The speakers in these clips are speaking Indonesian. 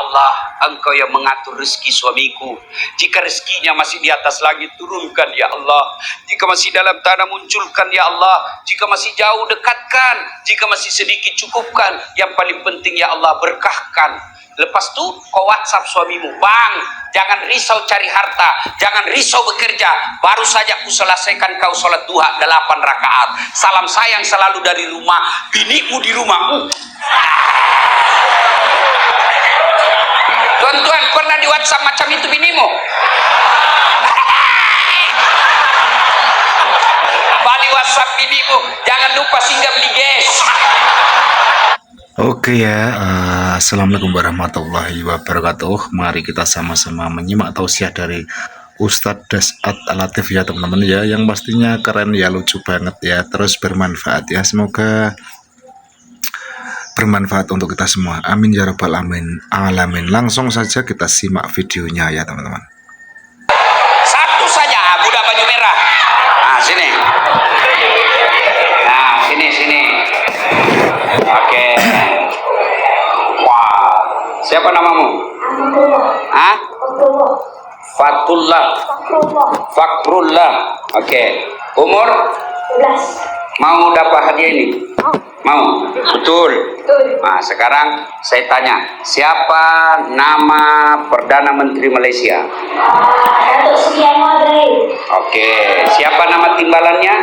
Allah, Engkau yang mengatur rezeki suamiku. Jika rezekinya masih di atas langit, turunkan ya Allah. Jika masih dalam tanah, munculkan ya Allah. Jika masih jauh, dekatkan. Jika masih sedikit, cukupkan. Yang paling penting ya Allah, berkahkan. Lepas itu kau WhatsApp suamimu, bang, jangan risau cari harta, jangan risau bekerja, baru saja aku selesaikan kau sholat duha 8 rakaat. Salam sayang selalu dari rumah, binimu di rumahmu. Tuan-tuan, pernah di WhatsApp macam itu binimu? Bali WhatsApp binimu, jangan lupa singgah beli gas. Oke ya, assalamualaikum warahmatullahi wabarakatuh. Mari kita sama-sama menyimak tausiah dari Ustadz Dasat Latif ya teman-teman ya, yang pastinya keren ya, lucu banget ya, terus bermanfaat ya. Semoga bermanfaat untuk kita semua, amin ya rabbal alamin. Langsung saja kita simak videonya ya teman-teman. Satu saja, budak baju merah. Nah, sini. Nah, sini. Oke. Wah, siapa namamu? Hah? Fatullah. Fakrullah. Oke. Umur? 12. Mau dapat hadiah ini? Mau? Betul. Nah, sekarang saya tanya, siapa nama Perdana Menteri Malaysia? Datuk Seri Anwar Ibrahim. Oke. Siapa nama timbalannya?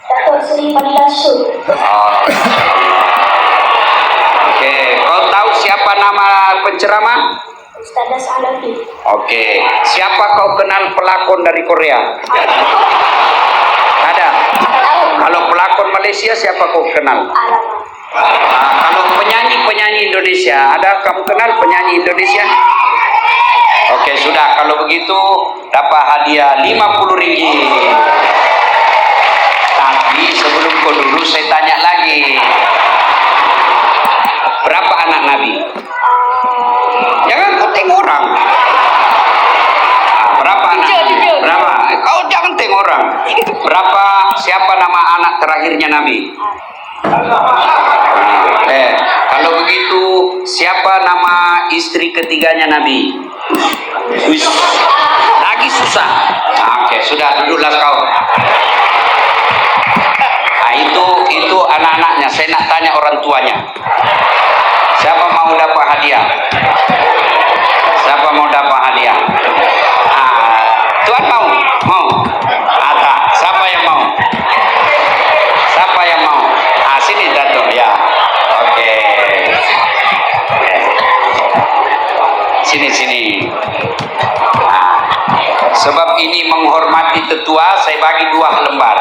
Datuk Seri Fadilah Syul. Oh. Oke, kau tahu siapa nama penceramah? Ustaz Alafi. Oke, siapa kau kenal pelakon dari Korea? Ada. Kalau pelakon Malaysia siapa kau kenal? Kalau penyanyi Indonesia, ada kamu kenal penyanyi Indonesia? Oke, sudah. Kalau begitu dapat hadiah 50 ringgit. Tapi sebelum kau dulu saya tanya lagi. Berapa anak Nabi? Jangan kau tengok orang. Berapa anak Nabi? Berapa? Kau jangan tengok orang. Berapa? Siapa nama anak terakhirnya Nabi? Kalau begitu siapa nama istri ketiganya Nabi? Lagi susah. Oke, sudah duduklah kau. Nah, itu anak-anaknya. Saya nak tanya orang tuanya. Siapa mau dapat hadiah? Siapa mau dapat hadiah? Tuan mau? Mau? Ada. Siapa yang mau? Siapa yang mau? Sini Datuk ya. Oke. Sini. Sebab ini menghormati tetua, saya bagi 2 lembar.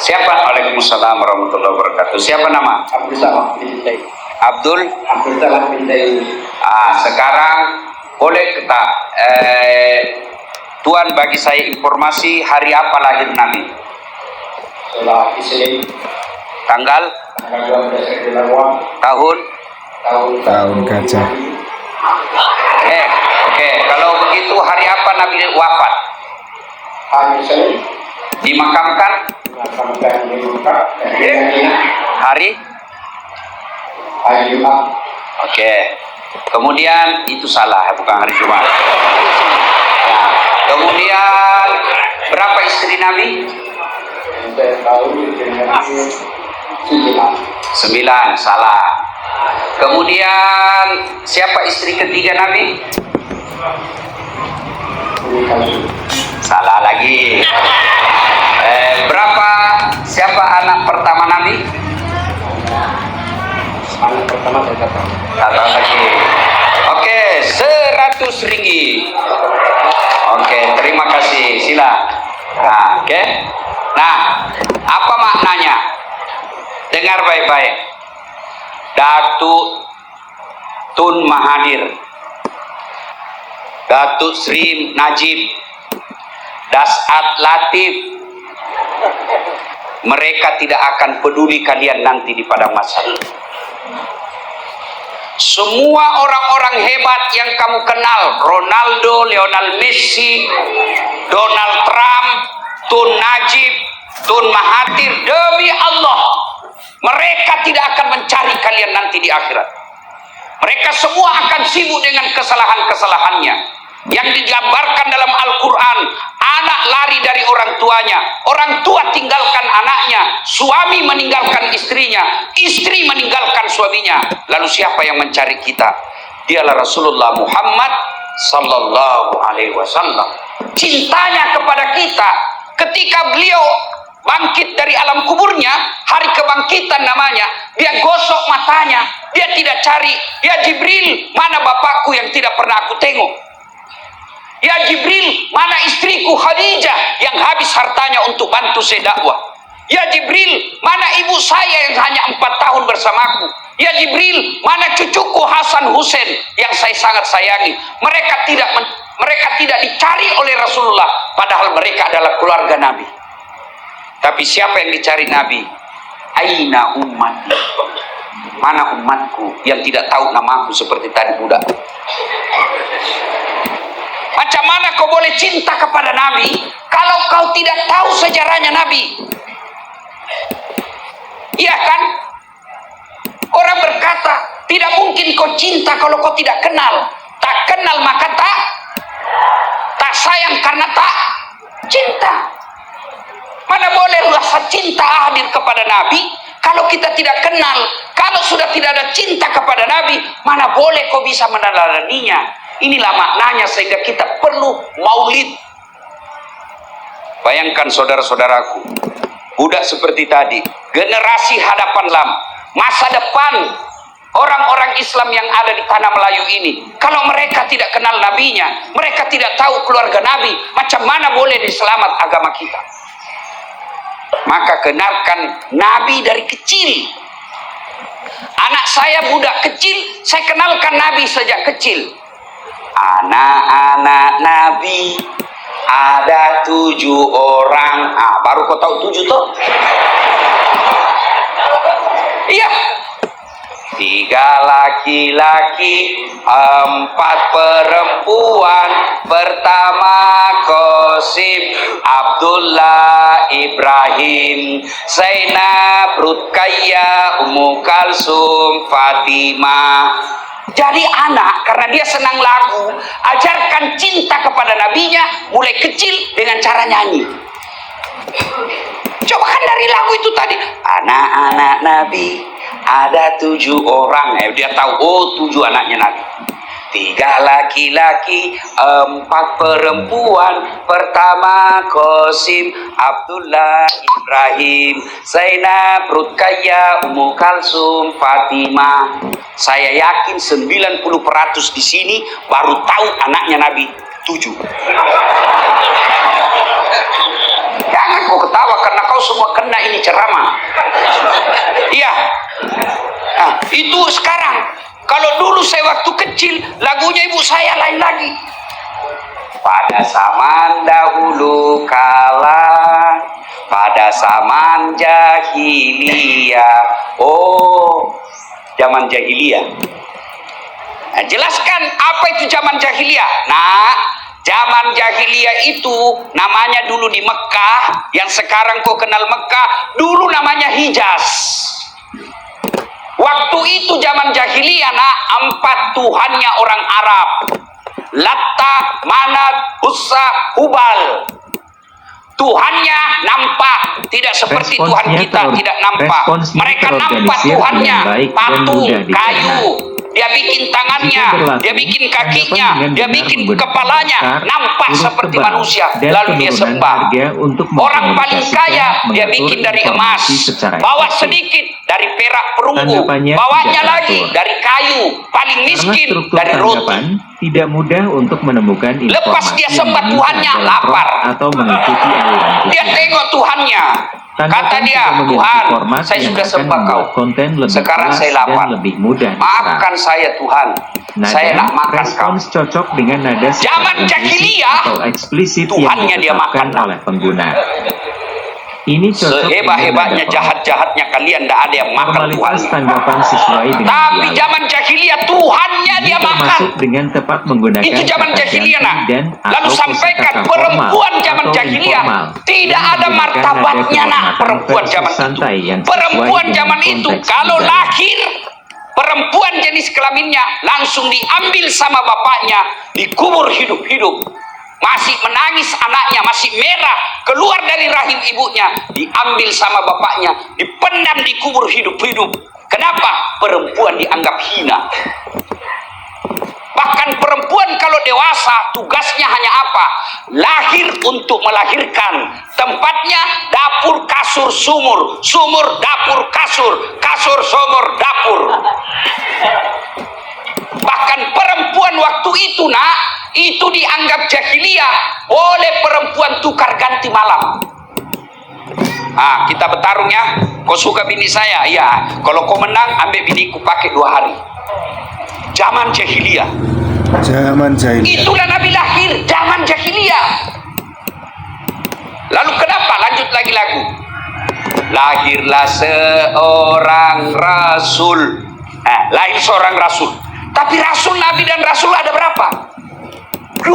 Siapa? Waalaikumsalam warahmatullahi wabarakatuh. Siapa nama? Abdul Salam bin Dayu. Sekarang boleh kita Tuan bagi saya informasi hari apa lahir Nabi? Tanggal? Tahun gajah. Oke. Kalau begitu hari apa Nabi wafat? Dimakamkan? Hari Jumat. Oke. Kemudian itu salah, bukan hari Jumat. Nah, kemudian berapa istri Nabi? 9, salah. Kemudian siapa istri ketiga Nabi? Salah lagi. Siapa anak pertama Nabi? Anak pertama saya tahu. Tahu lagi. Oke, 100 ringgit. Oke, terima kasih. Sila. Oke. Nah, apa maknanya? Dengar baik-baik. Datuk Tun Mahathir, Datuk Sri Najib, Dasat Latif, mereka tidak akan peduli kalian nanti di padang mahsyar. Semua orang-orang hebat yang kamu kenal, Ronaldo, Lionel Messi, Donald Trump, Tun Najib, Tun Mahathir, demi Allah Mereka tidak akan mencari kalian nanti di akhirat. Mereka semua akan sibuk dengan kesalahan-kesalahannya yang digambarkan dalam Al-Quran. Anak lari dari orang tuanya, orang tua tinggalkan anaknya, suami meninggalkan istrinya, istri meninggalkan suaminya. Lalu siapa yang mencari kita? Dialah Rasulullah Muhammad sallallahu alaihi wasallam. Cintanya kepada kita ketika beliau bangkit dari alam kuburnya, hari kebangkitan namanya, dia gosok matanya, dia tidak cari, ya Jibril, mana bapakku yang tidak pernah aku tengok? Ya Jibril, mana istriku Khadijah yang habis hartanya untuk bantu saya dakwah? Ya Jibril, mana ibu saya yang hanya 4 tahun bersamaku? Ya Jibril, mana cucuku Hasan Husain yang saya sangat sayangi? Mereka tidak dicari oleh Rasulullah, padahal mereka adalah keluarga Nabi. Tapi siapa yang dicari Nabi? Aina ummati? Mana umatku yang tidak tahu namaku seperti tadi budak? Macam mana kau boleh cinta kepada Nabi kalau kau tidak tahu sejarahnya Nabi? Iya kan? Orang berkata, tidak mungkin kau cinta kalau kau tidak kenal. Tak kenal maka tak sayang karena tak cinta. Mana boleh rasa cinta hadir kepada Nabi kalau kita tidak kenal? Kalau sudah tidak ada cinta kepada Nabi, mana boleh kau bisa meneladaninya? Inilah maknanya sehingga kita perlu maulid. Bayangkan saudara-saudaraku, budak seperti tadi, generasi hadapan masa depan orang-orang Islam yang ada di tanah Melayu ini, kalau mereka tidak kenal nabinya, mereka tidak tahu keluarga Nabi, macam mana boleh diselamat agama kita? Maka kenalkan Nabi dari kecil. Anak saya budak kecil, saya kenalkan Nabi sejak kecil. Anak-anak Nabi ada 7 orang. Baru kau tahu 7 toh? Iya. 3 laki-laki, 4 perempuan. Pertama Qasim, Abdullah, Ibrahim, Zainab, Ruqayyah, Ummu Kalsum, Fatimah. Jadi anak, karena dia senang lagu, ajarkan cinta kepada nabinya mulai kecil dengan cara nyanyi. Coba kan dari lagu itu tadi, anak-anak Nabi ada 7 orang. Dia tahu, oh 7 anaknya Nabi. 3 laki-laki, 4 perempuan. Pertama Qasim, Abdullah, Ibrahim, Zainab, Ruqayyah, Ummu Kalsum, Fatimah. Saya yakin 90% di sini baru tahu anaknya Nabi 7. Jangan kau ketawa karena kau semua kena ini ceramah. Iya. Nah, itu sekarang. Kalau dulu saya waktu kecil, lagunya ibu saya lain lagi. Pada zaman dahulu kala, pada zaman jahiliyah. Oh, zaman jahiliyah. Nah, jelaskan apa itu zaman jahiliyah. Nah, zaman jahiliyah itu namanya dulu di Mekah, yang sekarang kau kenal Mekah, dulu namanya Hijaz. Waktu itu zaman jahiliyah, 4 tuhannya orang Arab. Latta, Manat, Uzza, Hubal. Tuhannya nampak, tidak seperti Tuhan kita tidak nampak. Mereka nampak Tuhannya, patung, kayu. Dia bikin tangannya, dia bikin kakinya, dia bikin kepalanya, nampak seperti manusia. Lalu dia sembah. Orang paling kaya dia bikin dari emas, bawa sedikit dari perak perunggu, bawanya lagi dari kayu. Paling miskin dari roti. Tidak mudah untuk menemukan informasi. Lepas dia sembah Tuhannya, lapar. Atau mengikuti aliran. Dia tengok Tuhannya. Kata dia, Tuhan, saya sudah sembah kau. Sekarang saya lapar. Lebih mudah maafkan saya Tuhan. Saya nak makan kau. Respons cocok dengan nada zaman jahiliyah, atau eksplisit Tuhannya yang dia makan oleh pengguna. Ini cocok Sehebat-hebatnya, dengan jahat-jahatnya kalian, tidak ada yang makan formalitas Tuhannya. tanggapan sesuai dengan Tapi dialog. zaman jahiliyah Tuhannya Ini dia makan. termasuk dengan tepat menggunakan Itu zaman kata jahiliyah, nak. ganti dan Lalu atau sampaikan kosakata perempuan formal zaman atau jahiliyah informal tidak yang ada menggunakan martabatnya, nada nak. kehormatan Perempuan versi zaman itu, santai yang sesuai perempuan dengan zaman itu konteks kalau budaya. lahir, perempuan jenis kelaminnya langsung diambil sama bapaknya, dikubur hidup-hidup. Masih menangis anaknya, masih merah, keluar dari rahim ibunya, diambil sama bapaknya, dipendam, dikubur hidup-hidup. Kenapa? Perempuan dianggap hina. Bahkan perempuan kalau dewasa tugasnya hanya apa? Lahir untuk melahirkan. Tempatnya dapur, kasur, sumur. Sumur, dapur, kasur. Kasur, sumur, dapur. Bahkan perempuan waktu itu, nak, itu dianggap jahiliyah. Boleh perempuan tukar ganti malam. Nah, kita bertarung ya. Kau suka bini saya? Iya. Kalau kau menang, ambil biniku pakai 2 hari. Zaman jahiliyah. Zaman jahiliyah. Itulah Nabi lahir zaman jahiliyah. Lalu kenapa? Lanjut lagi lagu. Lahirlah seorang rasul. Lahir seorang rasul. Tapi rasul, Nabi dan rasul ada berapa? 25.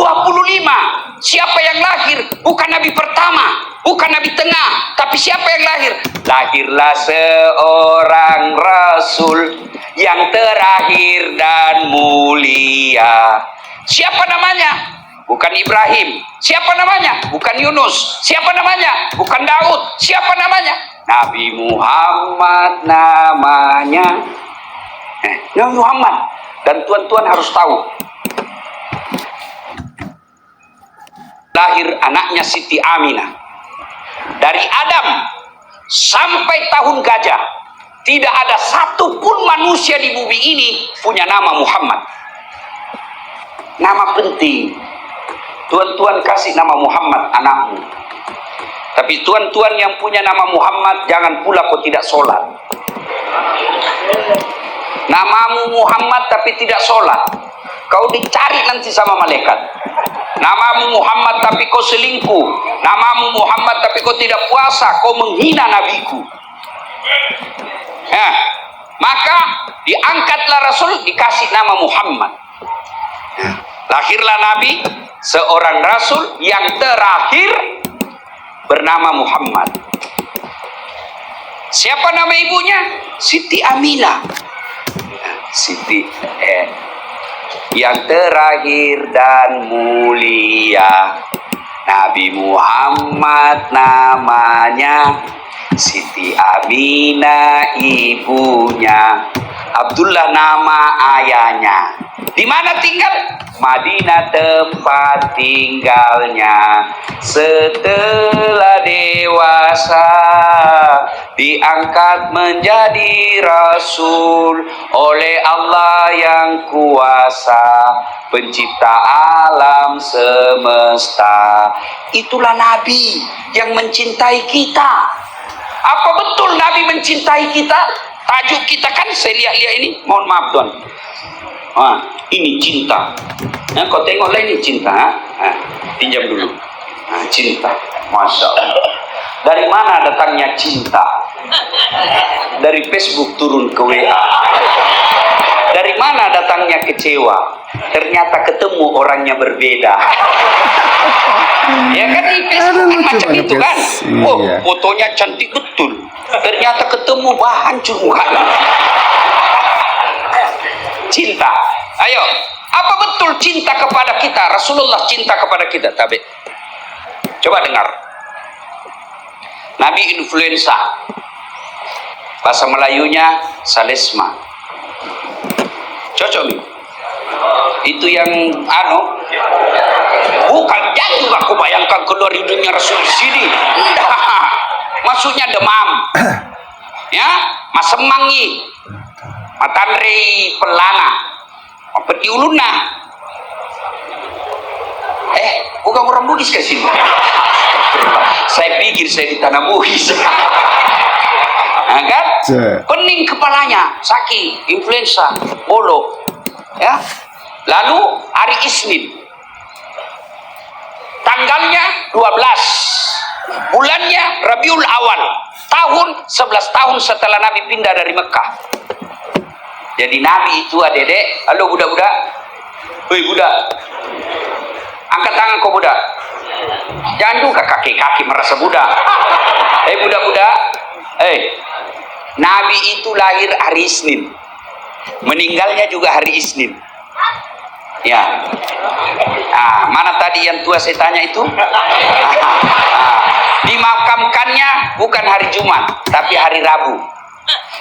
Siapa yang lahir? Bukan Nabi pertama, bukan Nabi tengah, tapi siapa yang lahir? Lahirlah seorang rasul yang terakhir dan mulia. Siapa namanya? Bukan Ibrahim. Siapa namanya? Bukan Yunus. Siapa namanya? Bukan Daud. Siapa namanya? Nabi Muhammad namanya. Nabi Muhammad. Dan tuan-tuan harus tahu, lahir anaknya Siti Aminah. Dari Adam sampai tahun gajah, tidak ada satupun manusia di bumi ini punya nama Muhammad. Nama penting. Tuan-tuan kasih nama Muhammad anakmu. Tapi tuan-tuan yang punya nama Muhammad, jangan pula kau tidak sholat. Namamu Muhammad tapi tidak sholat, kau dicari nanti sama malaikat. Namamu Muhammad tapi kau selingkuh. Namamu Muhammad tapi kau tidak puasa, kau menghina nabiku. Maka diangkatlah Rasul, dikasih nama Muhammad. Lahirlah Nabi, seorang Rasul yang terakhir bernama Muhammad. Siapa nama ibunya? Siti Aminah. Siti yang terakhir dan mulia, Nabi Muhammad namanya, Siti Aminah ibunya, Abdullah nama ayahnya. Di mana tinggal? Madinah tempat tinggalnya. Setelah dewasa diangkat menjadi rasul oleh Allah yang kuasa, pencipta alam semesta. Itulah Nabi yang mencintai kita. Apa betul Nabi mencintai kita? Tajuk kita kan saya lihat-lihat ini, mohon maaf tuan. Ini cinta. Kau tengoklah ini cinta. Pinjam dulu. Cinta. Masya Allah. Dari mana datangnya cinta? Dari Facebook turun ke WA. Dari mana datangnya kecewa? Ternyata ketemu orangnya berbeda. Ya kan di Facebook kan macam itu kan. Oh, fotonya cantik betul. Ternyata ketemu hancur mukanya. Cinta. Ayo, apa betul cinta kepada kita? Rasulullah cinta kepada kita. Tabe. Coba dengar. Nabi influenza. Bahasa Melayunya salesma. Cocok nih. Itu yang bukan jantung aku bayangkan keluar hidungnya Rasul di sini. Maksudnya demam. Ya, masemangi. Matanrei pelana. Peti uluna. Bukan orang Bugis ke sini. Saya pikir saya di tanah Bugis. Kan? Pening kepalanya, sakit, influenza, bolok. Ya. Lalu hari Isnin. Tanggalnya 12. bulannya Rabiul Awal, tahun 11 tahun setelah Nabi pindah dari Mekah. Jadi Nabi itu adek-adek, halo budak-budak, woi budak, angkat tangan kau budak, jangan juga kaki-kaki merasa budak. Budak-budak, Nabi itu lahir hari Isnin, meninggalnya juga hari Isnin. Ya, mana tadi yang tua saya tanya itu? Dimakamkannya bukan hari Jumat, tapi hari Rabu.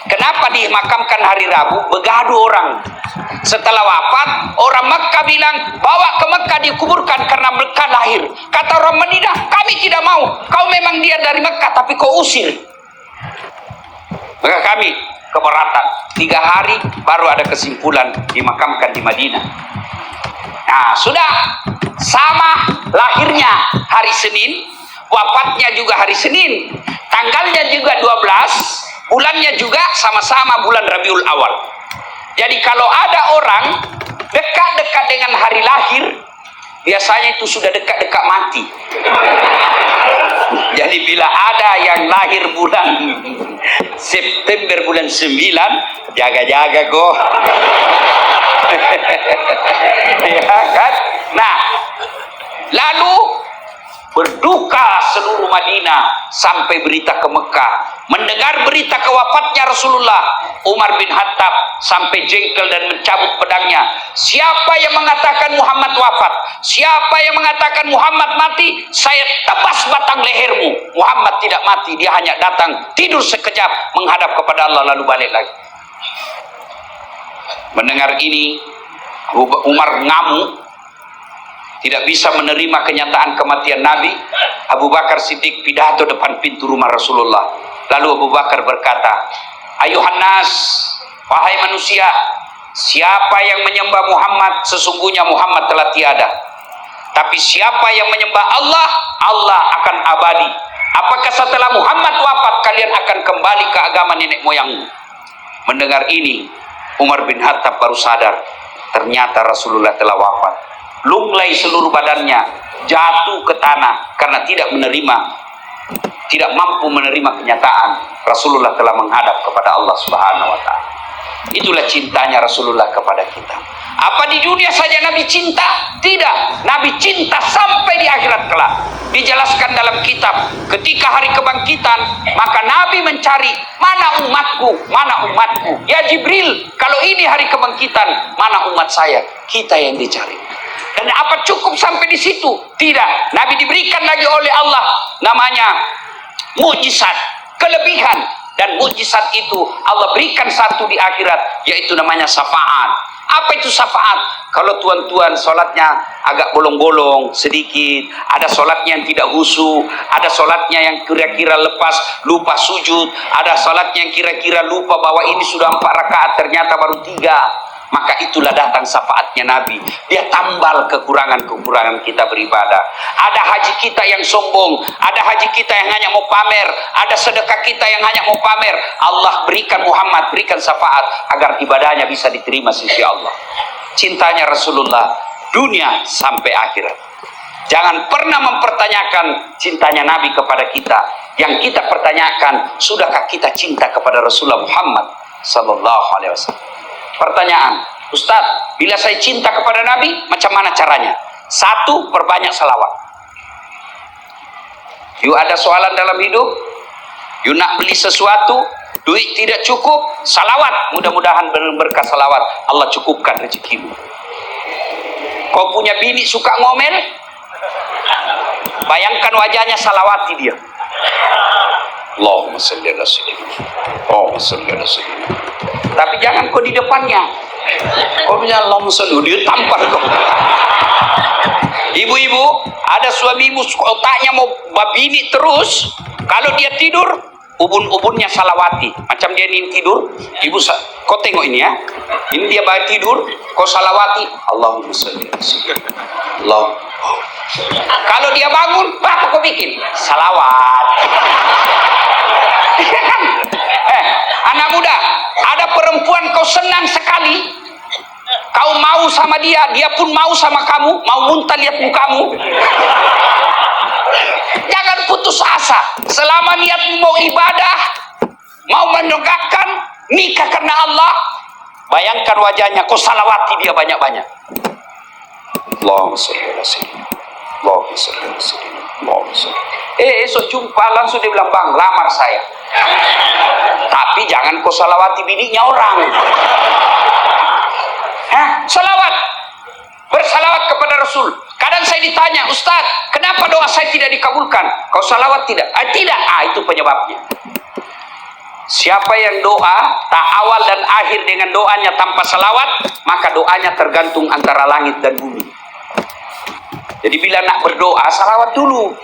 Kenapa dimakamkan hari Rabu? Begaduh orang. Setelah wafat, orang Mekah bilang, bawa ke Mekah dikuburkan karena Mekah lahir. Kata orang Madinah, kami tidak mau. Kau memang dia dari Mekah, tapi kau usir. Maka kami keberatan. 3 hari baru ada kesimpulan dimakamkan di Madinah. Nah, sudah sama lahirnya hari Senin, wafatnya juga hari Senin, tanggalnya juga 12, bulannya juga sama-sama bulan Rabiul Awal. Jadi kalau ada orang dekat-dekat dengan hari lahir, biasanya itu sudah dekat-dekat mati. Jadi bila ada yang lahir bulan September bulan 9, jaga-jaga kok. Ya kan? Nah, lalu berduka seluruh Madinah sampai berita ke Mekah. Mendengar berita kewafatnya Rasulullah, Umar bin Khattab sampai jengkel dan mencabut pedangnya. Siapa yang mengatakan Muhammad wafat? Siapa yang mengatakan Muhammad mati? Saya tebas batang lehermu. Muhammad tidak mati, dia hanya datang tidur sekejap menghadap kepada Allah lalu balik lagi. Mendengar ini, Umar ngamuk, tidak bisa menerima kenyataan kematian Nabi. Abu Bakar Siddiq pidato depan pintu rumah Rasulullah. Lalu Abu Bakar berkata, ayuhan nas, wahai manusia, siapa yang menyembah Muhammad, sesungguhnya Muhammad telah tiada. Tapi siapa yang menyembah Allah, Allah akan abadi. Apakah setelah Muhammad wafat kalian akan kembali ke agama nenek moyangmu? Mendengar ini, Umar bin Khattab baru sadar, ternyata Rasulullah telah wafat. Lunglai seluruh badannya, jatuh ke tanah karena tidak mampu menerima kenyataan Rasulullah telah menghadap kepada Allah Subhanahu wa taala. Itulah cintanya Rasulullah kepada kita. Apa di dunia saja Nabi cinta? Tidak. Nabi cinta sampai di akhirat kelak. Dijelaskan dalam kitab, ketika hari kebangkitan, maka Nabi mencari, mana umatku, mana umatku. Ya Jibril, kalau ini hari kebangkitan, mana umat saya? Kita yang dicari. Dan apa cukup sampai di situ? Tidak. Nabi diberikan lagi oleh Allah namanya mukjizat, kelebihan, dan mukjizat itu Allah berikan satu di akhirat, yaitu namanya syafaat. Apa itu syafaat? Kalau tuan-tuan sholatnya agak bolong-bolong sedikit, ada sholatnya yang tidak khusyuk, ada sholatnya yang kira-kira lupa sujud, ada sholatnya yang kira-kira lupa bahwa ini sudah 4 rakaat ternyata baru 3. Maka itulah datang syafaatnya Nabi. Dia tambal kekurangan-kekurangan kita beribadah. Ada haji kita yang sombong, ada haji kita yang hanya mau pamer, ada sedekah kita yang hanya mau pamer. Allah berikan Muhammad, berikan syafaat agar ibadahnya bisa diterima sisi Allah. Cintanya Rasulullah dunia sampai akhirat. Jangan pernah mempertanyakan cintanya Nabi kepada kita. Yang kita pertanyakan, sudahkah kita cinta kepada Rasulullah Muhammad sallallahu alaihi wasallam? Pertanyaan, Ustadz, bila saya cinta kepada Nabi, macam mana caranya? 1, perbanyak salawat. Yuk ada soalan dalam hidup, yuk nak beli sesuatu, duit tidak cukup, salawat. Mudah-mudahan berkah salawat Allah cukupkan rezekimu. Kau punya bini suka ngomel, bayangkan wajahnya, salawati dia. Allahumma shalli ala sayyidina. Allahumma shalli ala sayyidina. Tapi jangan kau di depannya. Kau punya Allahumma shalli, dia tampar kau. Ibu-ibu, ada suamimu otaknya mau babini terus. Kalau dia tidur, ubun-ubunnya salawati. Macam dia ini tidur, ibu kau tengok ini ya. Ini dia baru tidur, kau salawati. Allahumma shalli ala sayyidina. Allah. Kalau dia bangun, apa kau bikin? Salawat. Anak muda, ada perempuan kau senang sekali, kau mau sama dia, dia pun mau sama kamu, mau muntah lihat mukamu. Jangan putus asa. Selama niatmu mau ibadah, mau menegakkan nikah karena Allah, bayangkan wajahnya, kau salawati dia banyak-banyak. Allahumma sholli ala sayyidina. Allahumma sholli ala sayyidina. Allahumma sholli. Esok jumpa langsung dia bilang, bang, lamar saya. Tapi jangan kau salawati bininya orang. Salawat, bersalawat kepada Rasul. Kadang saya ditanya, Ustaz, kenapa doa saya tidak dikabulkan? Kau salawat tidak? Tidak. Itu penyebabnya. Siapa yang doa tak awal dan akhir dengan doanya tanpa salawat, maka doanya tergantung antara langit dan bumi. Jadi bila nak berdoa, salawat dulu.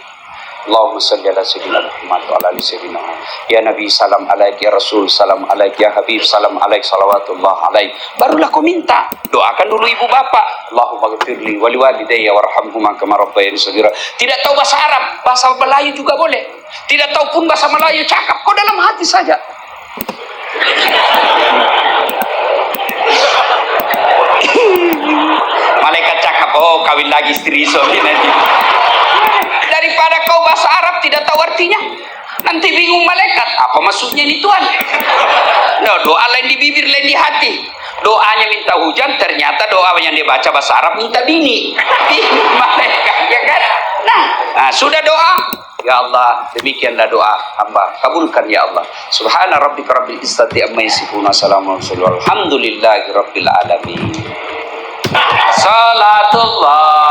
Allahumma salli ala sayyidina Muhammad wa ala ali sayyidina Muhammad. Ya Nabi, salam alaik, ya Rasul, salam alaik, ya Habib, salam alaik, salawatullah alaik. Barulah kau minta. Doakan dulu ibu bapak. Allahumma ghfirli wa liwalidayya warhamhuma kama rabbayani shaghira. Tidak tahu bahasa Arab, bahasa Melayu juga boleh. Tidak tahu pun bahasa Melayu, cakap kau dalam hati saja. Malaikat cakap, oh kawin lagi istri suami nanti. Daripada kau bahasa Arab tidak tahu artinya, nanti bingung malaikat, apa maksudnya ini Tuhan? No, doa lain di bibir, lain di hati. Doanya minta hujan, ternyata doa yang dia baca bahasa Arab minta bini. Bingung malaikat, ya kan? Nah, sudah doa, ya Allah, demikianlah doa hamba, kabulkan ya Allah. Subhana rabbika rabbil izzati amma yasifun, assalamu alhamdulillahi rabbil alamin. Salatullah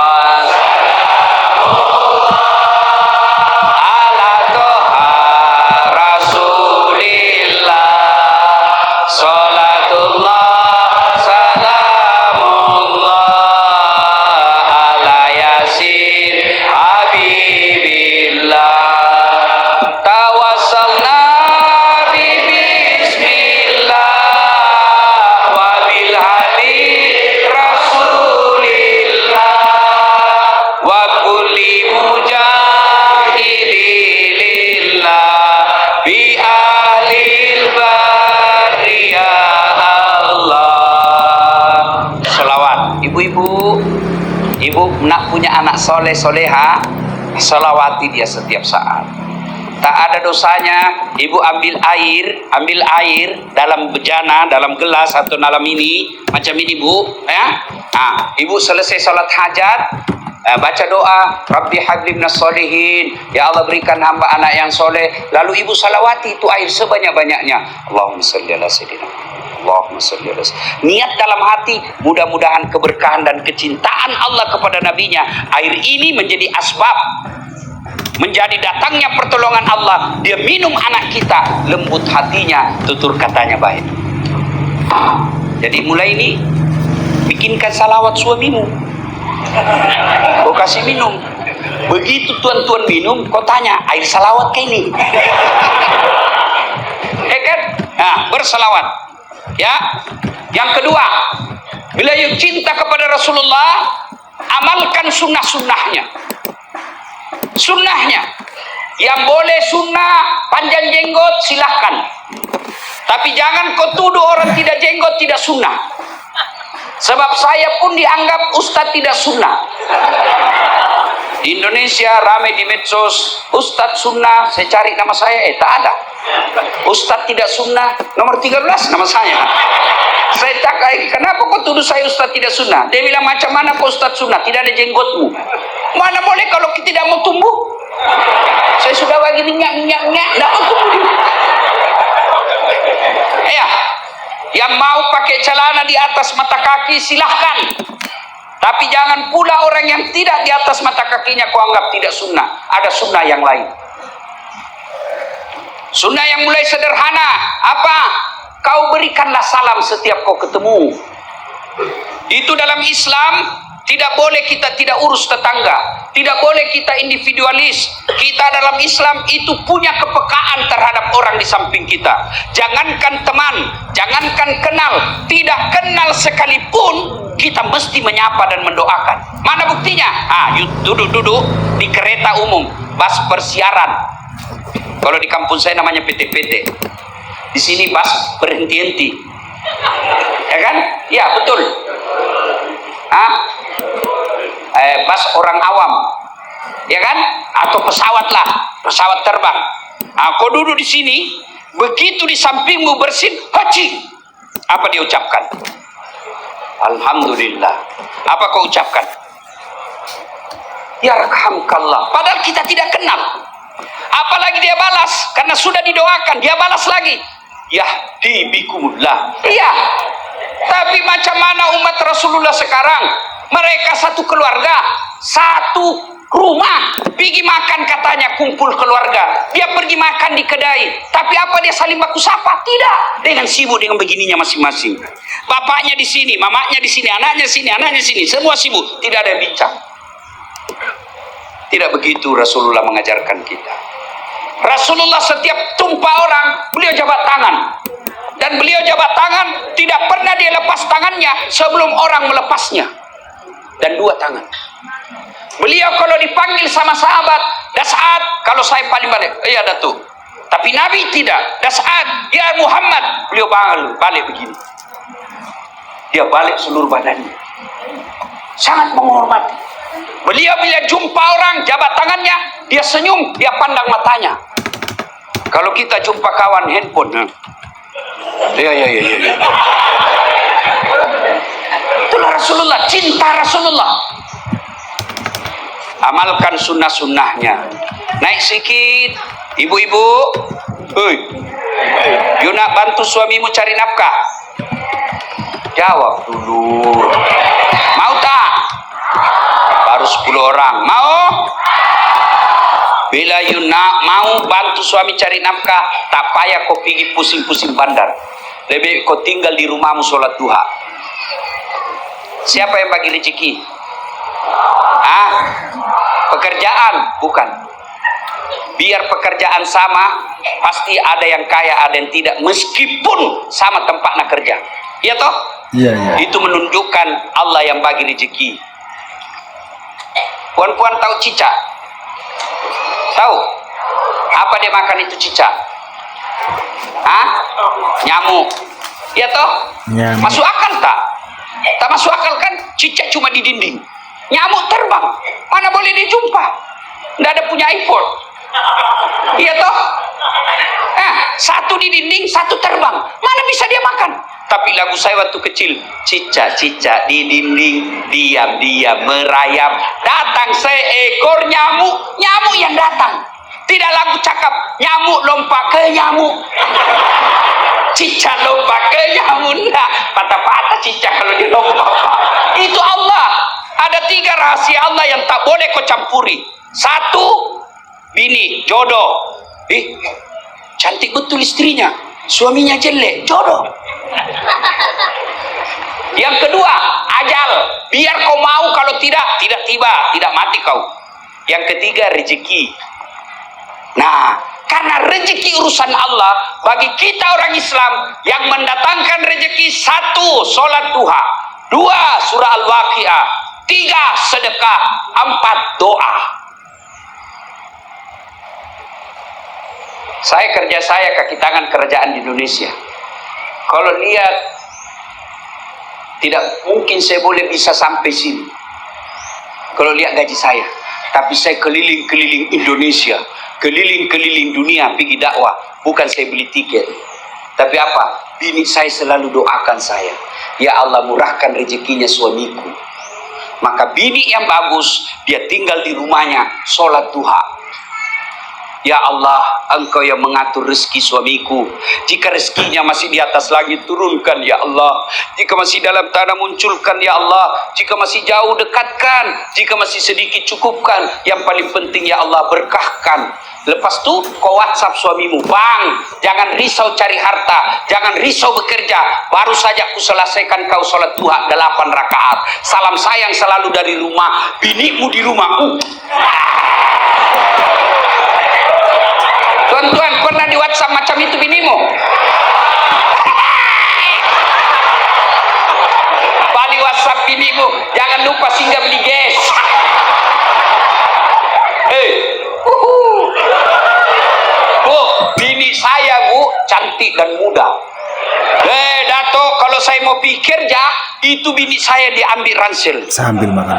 ibu nak punya anak soleh soleha, salawati dia setiap saat. Tak ada dosanya ibu ambil air dalam bejana, dalam gelas atau dalam ini macam ini bu, ya. Ibu selesai salat hajat, baca doa, Rabbi habli minas solihin, ya Allah berikan hamba anak yang soleh. Lalu ibu salawati itu air sebanyak-banyaknya. Allahumma sholli ala sayyidina. Allahumma sholli ala sayyidina. Niat dalam hati, mudah-mudahan keberkahan dan kecintaan Allah kepada nabinya, air ini menjadi asbab, menjadi datangnya pertolongan Allah. Dia minum anak kita, lembut hatinya, tutur katanya baik. Jadi mulai ini bikinkan salawat suamimu, kau kasih minum. Begitu tuan-tuan minum, kau tanya, air salawat kayak ini? Kan? Bersalawat. Ya, yang kedua, bila you cinta kepada Rasulullah, amalkan sunnah-sunnahnya. Sunnahnya, yang boleh sunnah panjang jenggot silahkan, tapi jangan kau tuduh orang tidak jenggot tidak sunnah. Sebab saya pun dianggap ustadz tidak sunnah. Di Indonesia ramai di medsos, ustadz sunnah. Saya cari nama saya, tak ada. Ustadz tidak sunnah nomor 13 nama saya. Saya cakap, kenapa kau tuduh saya ustadz tidak sunnah? Dia bilang, macam mana kau ustadz sunnah, tidak ada jenggotmu? Mana boleh kalau kita tidak mau tumbuh? Saya sudah bagi minyak, tidak mau tumbuh. Yang mau pakai celana di atas mata kaki silahkan, tapi jangan pula orang yang tidak di atas mata kakinya kau anggap tidak sunnah. Ada sunnah yang lain. Sunnah yang mulai sederhana, apa? Kau berikanlah salam setiap kau ketemu. Itu dalam Islam. Tidak boleh kita tidak urus tetangga, tidak boleh kita individualis. Kita dalam Islam itu punya kepekaan terhadap orang di samping kita. Jangankan teman, jangankan kenal, tidak kenal sekalipun, kita mesti menyapa dan mendoakan. Mana buktinya? Duduk-duduk di kereta umum, bus persiaran. Kalau di kampung saya namanya PT-PT. Di sini bus berhenti-henti. Ya kan? Ya, betul. Bas orang awam. ya kan? Atau pesawat lah, pesawat terbang. Nah, kau duduk di sini, begitu di sampingmu bersin, haji. Apa dia ucapkan? Alhamdulillah. Apa kau ucapkan? Yarhamkallah. Padahal kita tidak kenal. Apalagi dia balas, karena sudah didoakan, dia balas lagi. Yahdi bikumullah. Iya. Tapi macam mana umat Rasulullah sekarang? Mereka satu keluarga, satu rumah, pergi makan katanya kumpul keluarga. Dia pergi makan di kedai, tapi apa dia saling baku sapa? Tidak. Dengan sibuk dengan begininya masing-masing. Bapaknya di sini, mamanya di sini, anaknya sini, anaknya sini, semua sibuk, tidak ada yang bincang. Tidak begitu Rasulullah mengajarkan kita. Rasulullah setiap tumpah orang, beliau jabat tangan. Dan beliau jabat tangan, tidak pernah dia lepas tangannya sebelum orang melepasnya. Dan dua tangan. Beliau kalau dipanggil sama sahabat, Das'ad, kalau saya paling balik, iya Datuk. Tapi Nabi tidak. Das'ad, ya Muhammad, beliau balik begini. Dia balik seluruh badannya. Sangat menghormati. Beliau bila jumpa orang, jabat tangannya, dia senyum, dia pandang matanya. Kalau kita jumpa kawan handphone, ya. Itulah Rasulullah, cinta Rasulullah. Amalkan sunnah-sunnahnya. Naik sikit, ibu-ibu. You nak bantu suamimu cari nafkah? Jawab dulu. Mau tak? Baru 10 orang. Mau? Bila you nak mau bantu suami cari nafkah, tak payah kau pergi pusing-pusing bandar. Lebih kau tinggal di rumahmu sholat duha. Siapa yang bagi rezeki? Pekerjaan? Bukan. Biar pekerjaan sama, pasti ada yang kaya, ada yang tidak. Meskipun sama tempatnya kerja. Iya toh? Iya. Itu menunjukkan Allah yang bagi rezeki. Puan-puan tahu cicak? Tahu? Apa dia makan itu cicak? Nyamuk. Iya toh? Nyamuk. Masuk akal tak? Tak masuk akal kan? Cicak cuma di dinding. Nyamuk terbang. Mana boleh dijumpa? Tidak ada punya iPhone. Iya toh? Satu di dinding, satu terbang. Mana bisa dia makan? Tapi lagu saya waktu kecil, cicak-cicak di dinding, diam-diam merayap. Datang seekor nyamuk, nyamuk yang datang. Tidak lagu cakap, nyamuk lompat ke nyamuk. Cicak lompat ke nyamuk. Nah, patah-patah cicak kalau dia lompat. Itu Allah. Ada 3 rahasia Allah yang tak boleh kau campuri. 1, bini, jodoh. Cantik betul istrinya, suaminya jelek, jodoh. Yang kedua, ajal. Biar kau mau, kalau tidak tiba, tidak mati kau. Yang ketiga, rezeki. Nah, karena rezeki urusan Allah, bagi kita orang Islam yang mendatangkan rezeki, 1, sholat duha, 2, surah Al-Waqiah, 3, sedekah, 4, doa. Saya kaki tangan kerajaan di Indonesia. Kalau lihat, tidak mungkin saya boleh bisa sampai sini. Kalau lihat gaji saya, tapi saya keliling-keliling Indonesia, keliling-keliling dunia pergi dakwah. Bukan saya beli tiket, tapi apa? Bini saya selalu doakan saya, ya Allah murahkan rezekinya suamiku. Maka bini yang bagus, dia tinggal di rumahnya, sholat duha. Ya Allah, Engkau yang mengatur rezeki suamiku. Jika rezekinya masih di atas langit, turunkan ya Allah. Jika masih dalam tanah, munculkan ya Allah. Jika masih jauh, dekatkan. Jika masih sedikit, cukupkan. Yang paling penting ya Allah, berkahkan. Lepas itu kau WhatsApp suamimu, bang, jangan risau cari harta, jangan risau bekerja. Baru saja aku selesaikan kau sholat duha 8 rakaat. Salam sayang selalu dari rumah, binimu di rumahku. Tuan-tuan, pernah di WhatsApp macam itu binimu? Bali WhatsApp binimu, jangan lupa singgah beli gas. Bu, bini saya bu, cantik dan muda. Dato, kalau saya mau pikir itu bini saya diambil ransel. Sambil makan.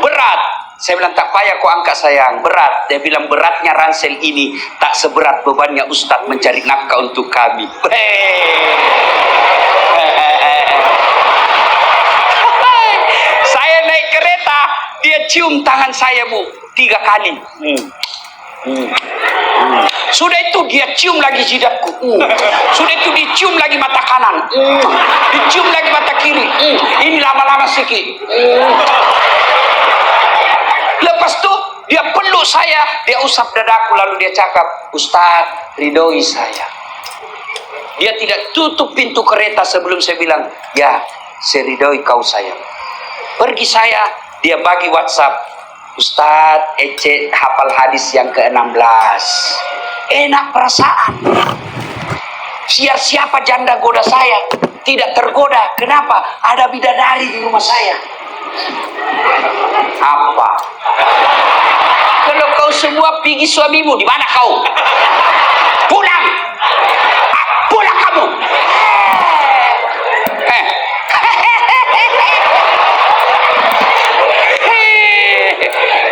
Berat. Saya bilang, tak payah kau angkat sayang, berat. Dia bilang, beratnya ransel ini tak seberat bebannya Ustadz mencari nafkah untuk kami. Saya naik kereta, dia cium tangan saya, Bu, 3 kali. Sudah itu dia cium lagi jidatku. Sudah itu dicium lagi mata kanan. Dicium lagi mata kiri. Ini lama-lama sikit. Lepas itu dia peluk saya, dia usap dadaku, lalu dia cakap, Ustadz, ridhoi saya. Dia tidak tutup pintu kereta sebelum saya bilang, ya, saya ridhoi kau sayang. Pergi saya, dia bagi WhatsApp, Ustadz, Ece hafal hadis yang ke-16. Enak perasaan. Siapa janda goda saya, tidak tergoda. Kenapa? Ada bidadari di rumah saya. Apa? Kalau kau semua pergi suamimu, di mana kau? Pulang! Pulang kamu!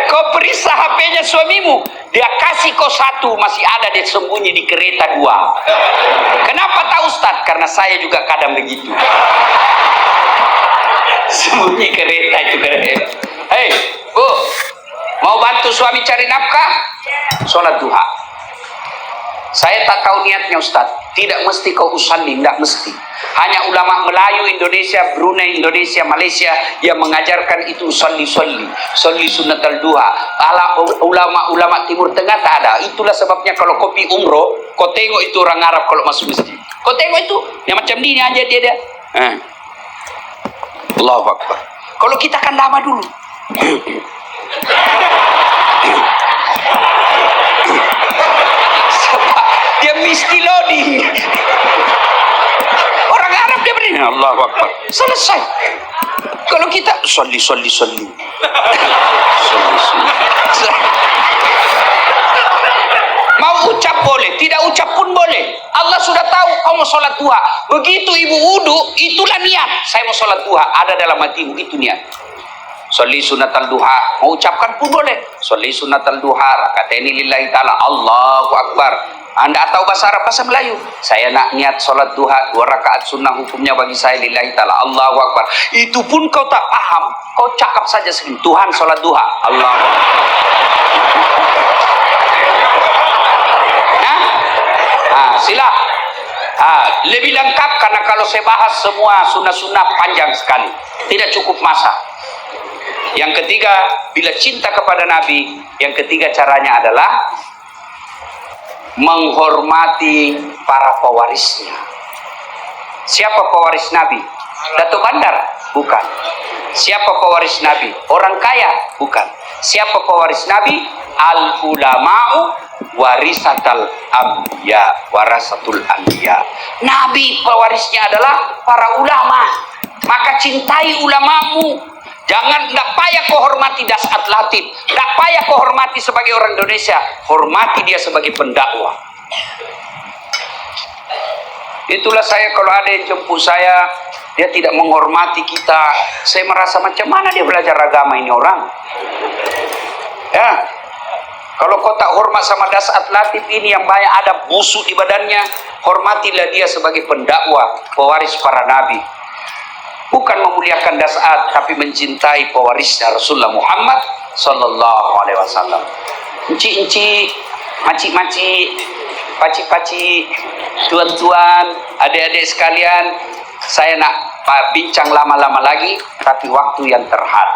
Kau periksa HP-nya suamimu, dia kasih kau 1, masih ada dia sembunyi di kereta 2. Kenapa tahu Ustadz? Karena saya juga kadang begitu. Sembunyi kereta itu kereta. Hei, Bu, mau bantu suami cari nafkah? Sholat duha. Saya tak tahu niatnya Ustadz. Tidak mesti kau usalli, tidak mesti. Hanya ulama Melayu Indonesia, Brunei Indonesia, Malaysia yang mengajarkan itu usalli sunnatul duha. Ulama Timur Tengah tak ada. Itulah sebabnya kalau kau pergi umroh, kau tengok itu orang Arab kalau masuk masjid. Kau tengok itu, yang macam ini aja dia. Allahu Akbar. Kalau kita kan lama dulu. Dia mesti loading. Orang Arab dia berdiri, Allahu Akbar, selesai. Kalau kita sholli. Mau ucap boleh, tidak ucap pun boleh. Allah sudah tahu kau mau sholat duha. Begitu ibu wudu, itulah niat. Saya mau sholat duha, ada dalam hatimu, itu niat. Sholli sunnatal duha, mau ucapkan pun boleh. Sholli sunnatal duha, rakataini lillahi ta'ala, Allahu Akbar. Anda tahu bahasa Arab, bahasa Melayu. Saya nak niat sholat duha 2 rakaat sunnah, hukumnya bagi saya lillahi ta'ala, Allahu Akbar. Itu pun kau tak paham, kau cakap saja segini, Tuhan sholat duha, Allahu Akbar. Sila. Lebih lengkap karena kalau saya bahas semua sunnah-sunnah panjang sekali, tidak cukup masa. Yang ketiga, bila cinta kepada Nabi, yang ketiga caranya adalah menghormati para pewarisnya. Siapa pewaris Nabi? Datuk Bandar? Bukan. Siapa pewaris Nabi? Orang kaya? Bukan. Siapa pewaris Nabi? Al-ulama'u warisatul anbiya, warasatul anbiya. Nabi pewarisnya adalah para ulama. Maka cintai ulamamu. Jangan, tidak payah kau hormati Dasat Latif, tidak payah kau hormati sebagai orang Indonesia, hormati dia sebagai pendakwah. Itulah saya, kalau ada yang jemput saya, dia tidak menghormati kita, saya merasa macam mana dia belajar agama ini orang. Ya, kalau kau tak hormat sama Dasat Latif ini yang banyak ada busuk di badannya, hormatilah dia sebagai pendakwah, pewaris para nabi. Bukan memuliakan Dasat, tapi mencintai pewarisnya Rasulullah Muhammad sallallahu alaihi wasallam. Enci-enci, maci-maci, paci-paci, tuan-tuan, adik-adik sekalian, saya nak bincang lama-lama lagi, tapi waktu yang terhad.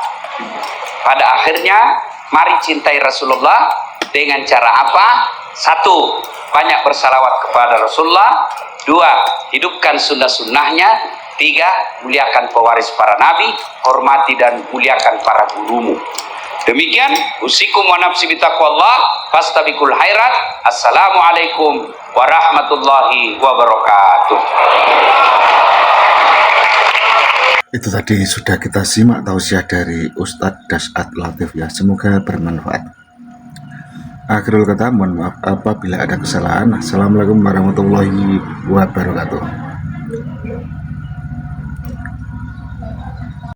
Pada akhirnya, mari cintai Rasulullah dengan cara apa? 1, banyak bersalawat kepada Rasulullah. 2, hidupkan sunnah-sunnahnya. 3, muliakan pewaris para nabi, hormati dan muliakan para gurumu. Demikian, usikum wa nafsi bitaqwallah, fastabiqul khairat. Assalamualaikum warahmatullahi wabarakatuh. Itu tadi sudah kita simak tausiah dari Ustadz Dasat Latif ya, semoga bermanfaat. Akhirul kata, mohon maaf apabila ada kesalahan. Assalamualaikum warahmatullahi wabarakatuh.